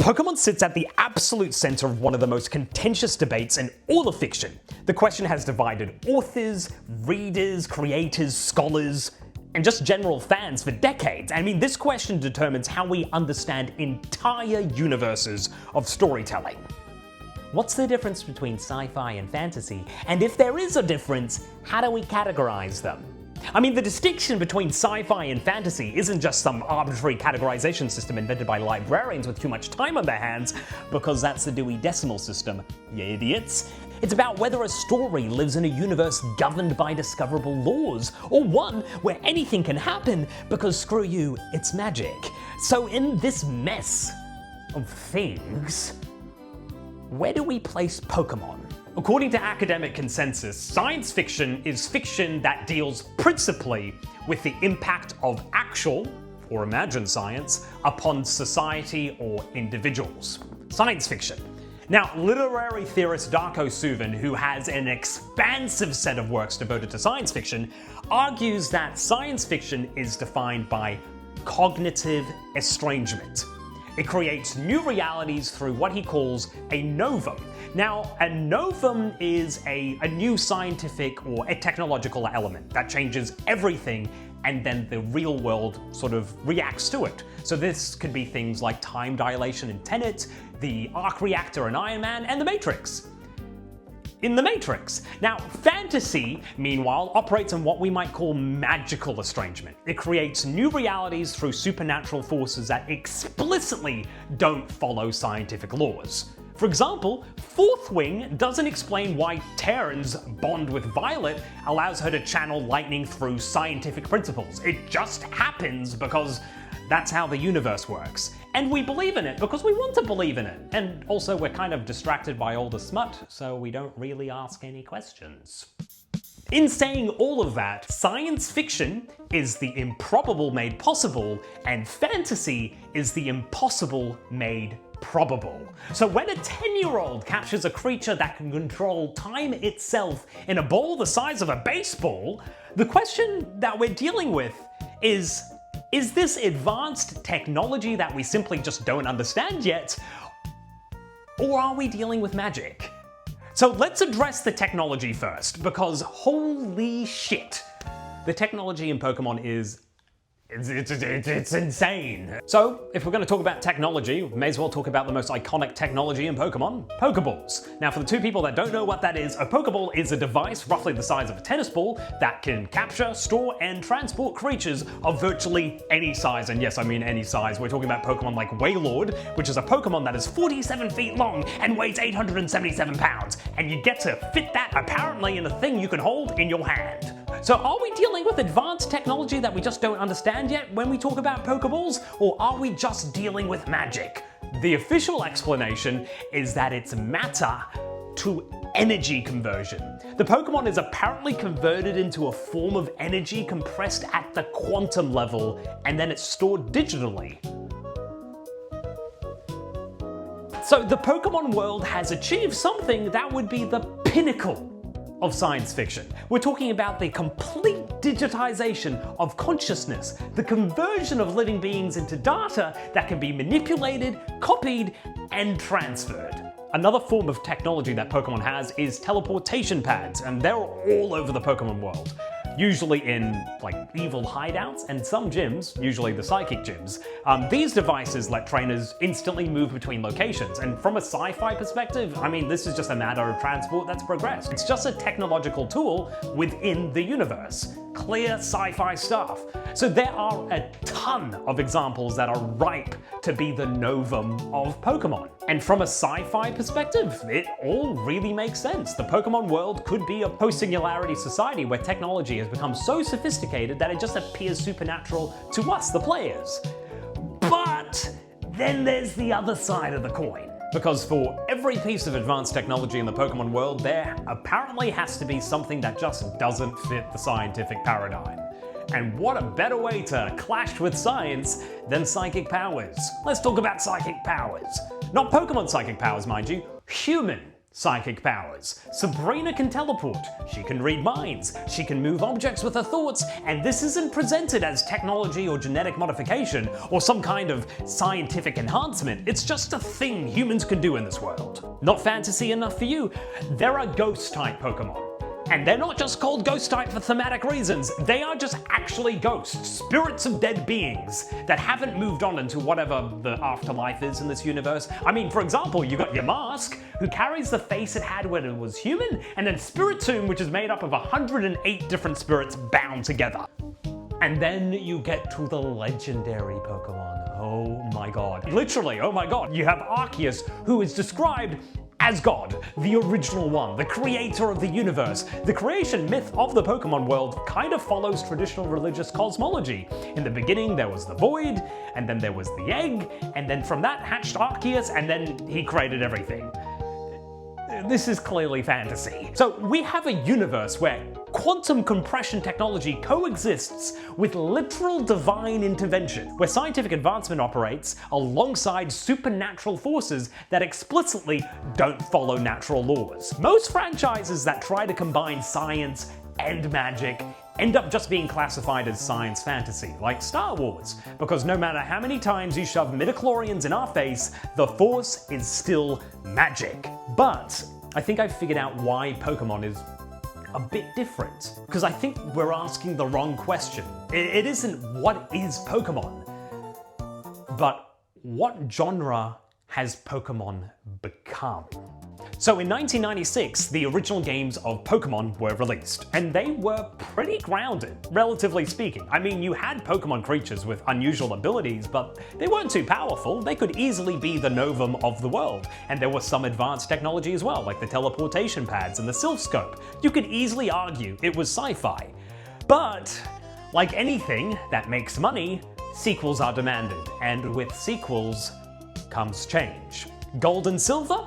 Pokemon sits at the absolute center of one of the most contentious debates in all of fiction. The question has divided authors, readers, creators, scholars, and just general fans for decades. I mean, this question determines how we understand entire universes of storytelling. What's the difference between sci-fi and fantasy? And if there is a difference, how do we categorize them? I mean, the distinction between sci-fi and fantasy isn't just some arbitrary categorization system invented by librarians with too much time on their hands, because that's the Dewey Decimal System, you idiots. It's about whether a story lives in a universe governed by discoverable laws, or one where anything can happen because, screw you, it's magic. So in this mess of things, where do we place Pokemon? According to academic consensus, science fiction is fiction that deals principally with the impact of actual, or imagined science, upon society or individuals. Science fiction. Now, literary theorist Darko Suvin, who has an expansive set of works devoted to science fiction, argues that science fiction is defined by cognitive estrangement. It creates new realities through what he calls a novum. Now, a novum is a new scientific or a technological element that changes everything, and then the real world sort of reacts to it. So this could be things like time dilation in Tenet, the arc reactor in Iron Man, and the Matrix. In the Matrix. Now, fantasy, meanwhile, operates in what we might call magical estrangement. It creates new realities through supernatural forces that explicitly don't follow scientific laws. For example, Fourth Wing doesn't explain why Terran's bond with Violet allows her to channel lightning through scientific principles. It just happens because that's how the universe works. And we believe in it because we want to believe in it. And also we're kind of distracted by all the smut, so we don't really ask any questions. In saying all of that, science fiction is the improbable made possible, and fantasy is the impossible made probable. So when a 10-year-old captures a creature that can control time itself in a ball the size of a baseball, the question that we're dealing with is this advanced technology that we simply just don't understand yet, or are we dealing with magic? So let's address the technology first, because holy shit, the technology in Pokemon is it's insane. So, if we're going to talk about technology, we may as well talk about the most iconic technology in Pokemon, Poké Balls. Now, for the two people that don't know what that is, a Poké Ball is a device roughly the size of a tennis ball that can capture, store, and transport creatures of virtually any size. And yes, I mean any size. We're talking about Pokemon like Wailord, which is a Pokemon that is 47 feet long and weighs 877 pounds. And you get to fit that apparently in a thing you can hold in your hand. So are we dealing with advanced technology that we just don't understand yet when we talk about Pokeballs, or are we just dealing with magic? The official explanation is that it's matter to energy conversion. The Pokemon is apparently converted into a form of energy compressed at the quantum level, and then it's stored digitally. So the Pokemon world has achieved something that would be the pinnacle of science fiction. We're talking about the complete digitization of consciousness, the conversion of living beings into data that can be manipulated, copied, and transferred. Another form of technology that Pokemon has is teleportation pads, and they're all over the Pokemon world. Usually in like evil hideouts and some gyms, usually the psychic gyms. These devices let trainers instantly move between locations, and from a sci-fi perspective, I mean, this is just a matter of transport that's progressed. It's just a technological tool within the universe. Clear sci-fi stuff. So there are a ton of examples that are ripe to be the novum of Pokemon. And from a sci-fi perspective, it all really makes sense. The Pokemon world could be a post-singularity society where technology has become so sophisticated that it just appears supernatural to us, the players. But then there's the other side of the coin. Because for every piece of advanced technology in the Pokemon world, there apparently has to be something that just doesn't fit the scientific paradigm. And what a better way to clash with science than psychic powers. Let's talk about psychic powers. Not Pokemon psychic powers, mind you, human psychic powers. Sabrina can teleport, she can read minds, she can move objects with her thoughts, and this isn't presented as technology or genetic modification or some kind of scientific enhancement, it's just a thing humans can do in this world. Not fantasy enough for you? There are ghost-type Pokémon. And they're not just called ghost-type for thematic reasons, they are just actually ghosts, spirits of dead beings that haven't moved on into whatever the afterlife is in this universe. I mean, for example, you got your Mask, who carries the face it had when it was human, and then Spiritomb, which is made up of 108 different spirits bound together. And then you get to the legendary Pokemon. Oh my god. Literally, oh my god. You have Arceus, who is described as God, the original one, the creator of the universe. The creation myth of the Pokemon world kind of follows traditional religious cosmology. In the beginning there was the void, and then there was the egg, and then from that hatched Arceus, and then he created everything. This is clearly fantasy. So we have a universe where quantum compression technology coexists with literal divine intervention, where scientific advancement operates alongside supernatural forces that explicitly don't follow natural laws. Most franchises that try to combine science and magic end up just being classified as science fantasy, like Star Wars, because no matter how many times you shove midichlorians in our face, the Force is still magic. But I think I've figured out why Pokemon is a bit different, because I think we're asking the wrong question. It isn't what is Pokemon, but what genre has Pokemon become? So in 1996, the original games of Pokemon were released, and they were pretty grounded, relatively speaking. I mean, you had Pokemon creatures with unusual abilities, but they weren't too powerful. They could easily be the Novum of the world, and there was some advanced technology as well, like the teleportation pads and the Sylph Scope. You could easily argue it was sci-fi. But, like anything that makes money, sequels are demanded, and with sequels comes change. Gold and Silver?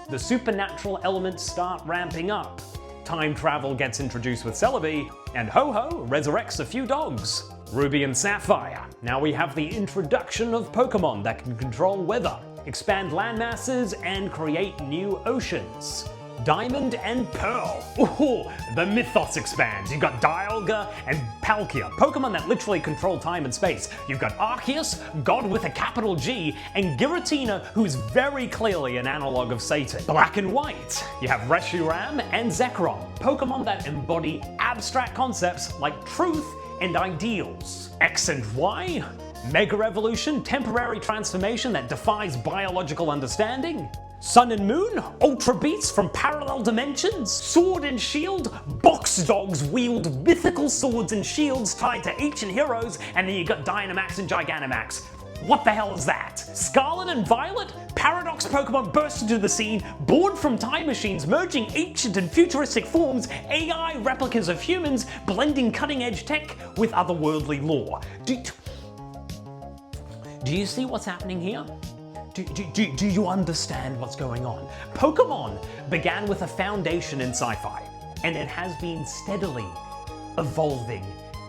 The supernatural elements start ramping up. Time travel gets introduced with Celebi, and Ho-Ho resurrects a few dogs. Ruby and Sapphire. Now we have the introduction of Pokemon that can control weather, expand landmasses, and create new oceans. Diamond and Pearl. Ooh, the mythos expands. You've got Dialga and Palkia, Pokemon that literally control time and space. You've got Arceus, God with a capital G, and Giratina, who's very clearly an analog of Satan. Black and White. You have Reshiram and Zekrom, Pokemon that embody abstract concepts like truth and ideals. X and Y. Mega Evolution, temporary transformation that defies biological understanding. Sun and Moon, Ultra Beasts from parallel dimensions. Sword and Shield, box dogs wield mythical swords and shields tied to ancient heroes, and then you got Dynamax and Gigantamax. What the hell is that? Scarlet and Violet, paradox Pokemon burst into the scene, born from time machines, merging ancient and futuristic forms, AI replicas of humans, blending cutting-edge tech with otherworldly lore. Do you see what's happening here? Do you understand what's going on? Pokemon began with a foundation in sci-fi, and it has been steadily evolving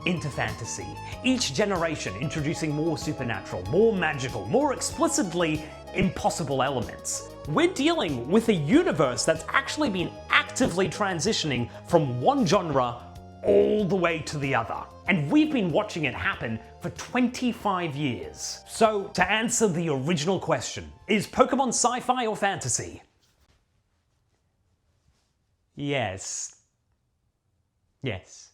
into fantasy. Each generation introducing more supernatural, more magical, more explicitly impossible elements. We're dealing with a universe that's actually been actively transitioning from one genre all the way to the other. And we've been watching it happen for 25 years. So, to answer the original question, is Pokemon sci-fi or fantasy? Yes. Yes.